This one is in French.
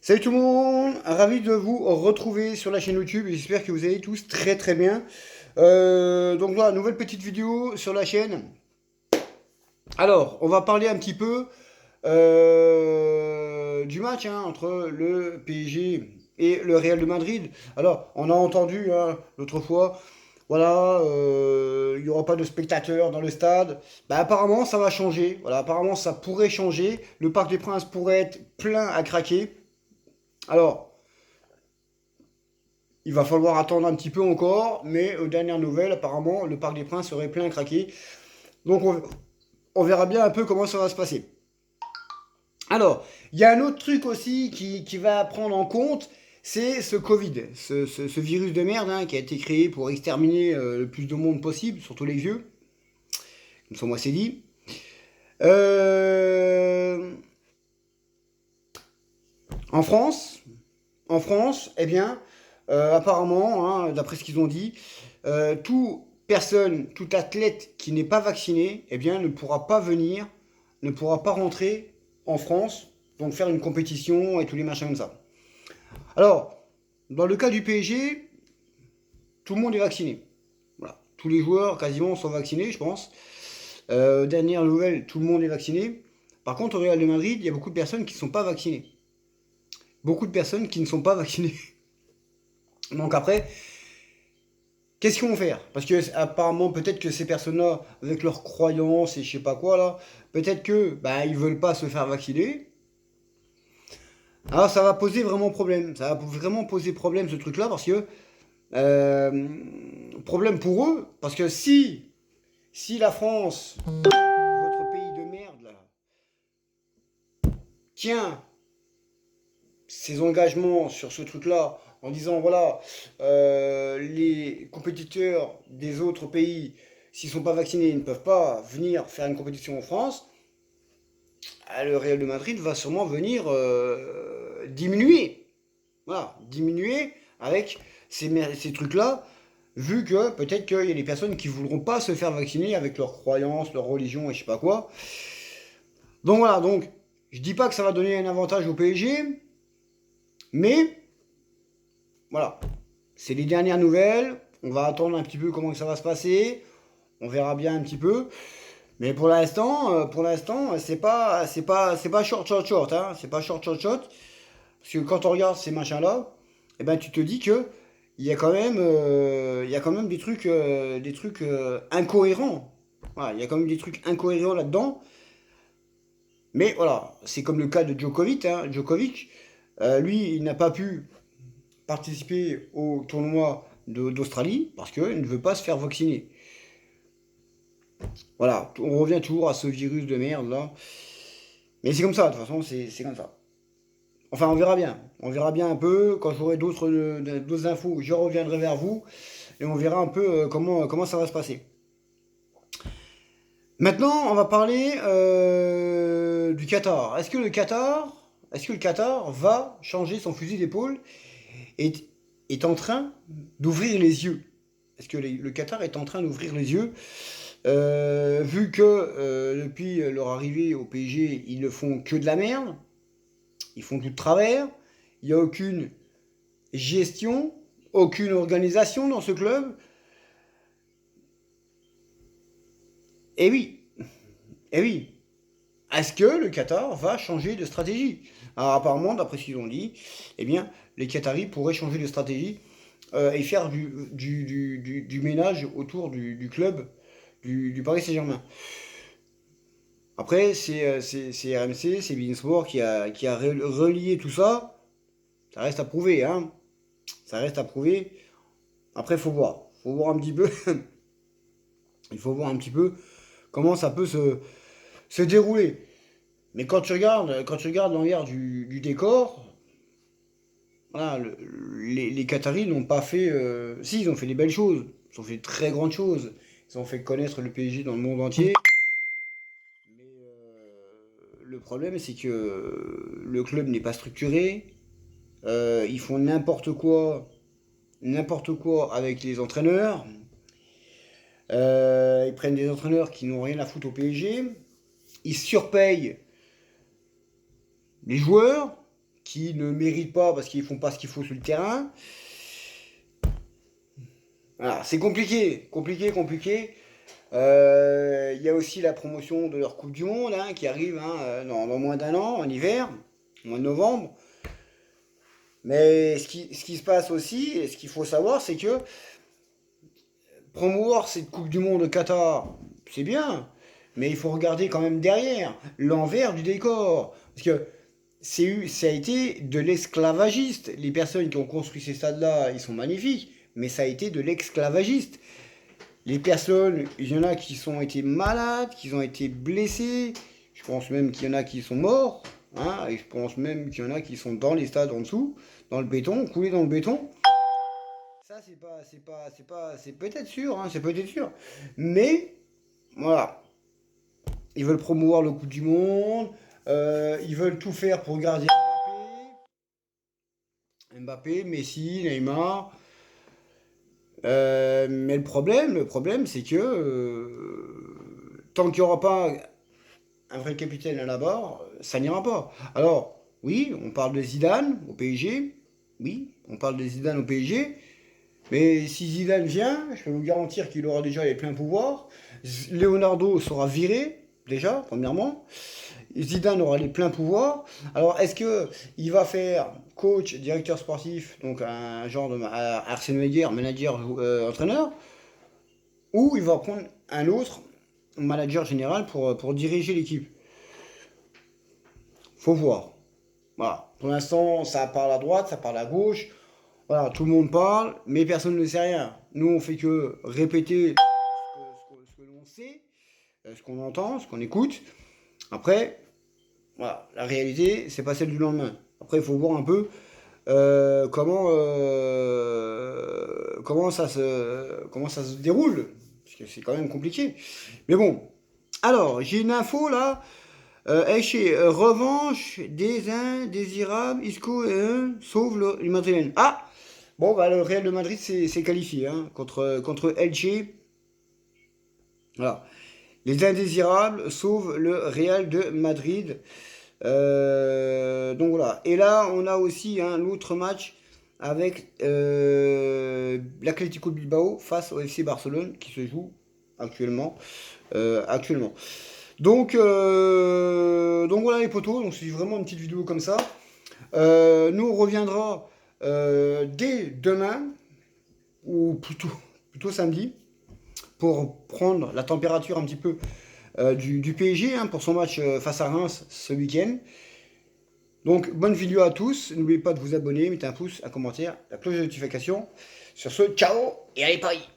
Salut tout le monde, ravi de vous retrouver sur la chaîne YouTube et j'espère que vous allez tous très très bien. Donc voilà, nouvelle petite vidéo sur la chaîne. Alors, on va parler un petit peu du match entre le PSG et le Real de Madrid. Alors, on a entendu l'autre fois, voilà, il n'y aura pas de spectateurs dans le stade. Bah, apparemment, ça va changer. Voilà, apparemment, ça pourrait changer. Le Parc des Princes pourrait être plein à craquer. Alors, il va falloir attendre un petit peu encore, mais aux dernières nouvelles, apparemment, le Parc des Princes serait plein à craquer. Donc on verra bien un peu comment ça va se passer. Alors, il y a un autre truc aussi qui va prendre en compte, c'est ce Covid, ce virus de merde qui a été créé pour exterminer le plus de monde possible, surtout les vieux. Comme ça, moi, c'est dit. Euh, en France, eh bien, apparemment, d'après ce qu'ils ont dit, toute personne, tout athlète qui n'est pas vacciné, eh bien, ne pourra pas venir, ne pourra pas rentrer en France, donc faire une compétition et tous les machins comme ça. Alors, dans le cas du PSG, tout le monde est vacciné. Voilà. Tous les joueurs quasiment sont vaccinés, je pense. Dernière nouvelle, tout le monde est vacciné. Par contre, au Real de Madrid, il y a beaucoup de personnes qui ne sont pas vaccinées. Beaucoup de personnes qui ne sont pas vaccinées. Donc après, qu'est-ce qu'ils vont faire? Parce que apparemment, peut-être que ces personnes-là, avec leurs croyances et je sais pas quoi là, peut-être que bah ils veulent pas se faire vacciner. Alors ça va poser vraiment problème. Ça va vraiment poser problème ce truc-là parce que euh, problème pour eux, parce que si la France, votre pays de merde là, tient ses engagements sur ce truc-là en disant voilà, les compétiteurs des autres pays, s'ils sont pas vaccinés, ils ne peuvent pas venir faire une compétition en France, le Real de Madrid va sûrement venir diminuer. Voilà, diminuer avec ces trucs-là, vu que peut-être qu'il y a des personnes qui ne voudront pas se faire vacciner avec leurs croyances, leur religion et je sais pas quoi. Donc voilà, donc je dis pas que ça va donner un avantage au PSG, mais voilà, c'est les dernières nouvelles. On va attendre un petit peu comment ça va se passer. On verra bien un petit peu. Mais pour l'instant, c'est pas short, short, short, C'est pas short, short, short. Parce que quand on regarde ces machins-là, eh ben, tu te dis que il y a quand même des trucs incohérents. Voilà, il y a quand même des trucs incohérents là-dedans. Mais voilà, c'est comme le cas de Djokovic. Djokovic, lui, il n'a pas pu participer au tournoi d'Australie parce qu'il ne veut pas se faire vacciner. Voilà, on revient toujours à ce virus de merde là. Mais c'est comme ça, de toute façon, c'est comme ça. Enfin, on verra bien. On verra bien un peu. Quand j'aurai d'autres infos, je reviendrai vers vous et on verra un peu comment ça va se passer. Maintenant, on va parler du Qatar. Est-ce que le Qatar va changer son fusil d'épaule et est en train d'ouvrir les yeux? Est-ce que le Qatar est en train d'ouvrir les yeux? Vu que depuis leur arrivée au PSG, ils ne font que de la merde, ils font tout de travers, il n'y a aucune gestion, aucune organisation dans ce club. Et oui, et oui, est-ce que le Qatar va changer de stratégie? Alors apparemment, d'après ce qu'ils ont dit, eh bien, les Qataris pourraient changer de stratégie et faire du ménage autour du club du Paris Saint-Germain. Après, c'est RMC, c'est Beansport qui a relié tout ça. Ça reste à prouver, hein. Ça reste à prouver. Après, il faut voir. Faut voir un petit peu. Il faut voir un petit peu comment ça peut se dérouler. Mais quand tu regardes l'envers du décor, voilà, les Qataris n'ont pas fait. Si, ils ont fait des belles choses. Ils ont fait de très grandes choses. Ils ont fait connaître le PSG dans le monde entier. Mais le problème, c'est que le club n'est pas structuré. Ils font n'importe quoi avec les entraîneurs. Ils prennent des entraîneurs qui n'ont rien à foutre au PSG. Ils surpayent les joueurs qui ne méritent pas parce qu'ils font pas ce qu'il faut sur le terrain. Voilà, c'est compliqué, compliqué. Il y a aussi la promotion de leur Coupe du Monde hein, qui arrive hein, dans moins d'un an, en hiver, au mois de novembre. Mais ce qui se passe aussi, et ce qu'il faut savoir, c'est que promouvoir cette Coupe du Monde au Qatar, c'est bien, mais il faut regarder quand même derrière, l'envers du décor. Parce que ça a été de l'esclavagiste. Les personnes qui ont construit ces stades-là, ils sont magnifiques, mais ça a été de l'esclavagiste. Les personnes, il y en a qui ont été malades, qui ont été blessés. Je pense même qu'il y en a qui sont morts. Hein, et je pense même qu'il y en a qui sont dans les stades en dessous, dans le béton, coulés dans le béton. Ça, c'est peut-être sûr, hein, c'est peut-être sûr. Mais, voilà. Ils veulent promouvoir le coup du monde. Ils veulent tout faire pour garder Mbappé, Messi, Neymar. Mais le problème, c'est que tant qu'il n'y aura pas un vrai capitaine à la barre, ça n'ira pas. Alors, oui, on parle de Zidane au PSG. Oui, on parle de Zidane au PSG. Mais si Zidane vient, je peux vous garantir qu'il aura déjà les pleins pouvoirs. Leonardo sera viré, déjà, premièrement. Zidane aura les pleins pouvoirs. Alors, est-ce que il va faire coach, directeur sportif, donc un genre de Arsène Wenger, manager, entraîneur, ou il va prendre un autre manager général pour diriger l'équipe? Faut voir. Voilà. Pour l'instant, ça parle à droite, ça parle à gauche. Voilà, tout le monde parle, mais personne ne sait rien. Nous, on fait que répéter ce que l'on sait, ce qu'on entend, ce qu'on écoute. Après, voilà, la réalité, c'est pas celle du lendemain. Après, il faut voir un peu comment ça se déroule, parce que c'est quand même compliqué. Mais bon, alors, j'ai une info là. Chez revanche des indésirables, Isco sauve le Madrilène. Ah! Bon, bah, le Real de Madrid s'est qualifié hein, contre LG. Voilà. Les indésirables sauvent le Real de Madrid. Donc voilà. Et là, on a aussi hein, l'autre match avec l'Atlético Bilbao face au FC Barcelone qui se joue actuellement. Donc voilà les potos, donc c'est vraiment une petite vidéo comme ça. Nous on reviendra dès demain, ou plutôt samedi, pour prendre la température un petit peu du PSG hein, pour son match face à Reims ce week-end. Donc bonne vidéo à tous, n'oubliez pas de vous abonner, mettez un pouce, un commentaire, la cloche de notification. Sur ce, ciao et allez Paris!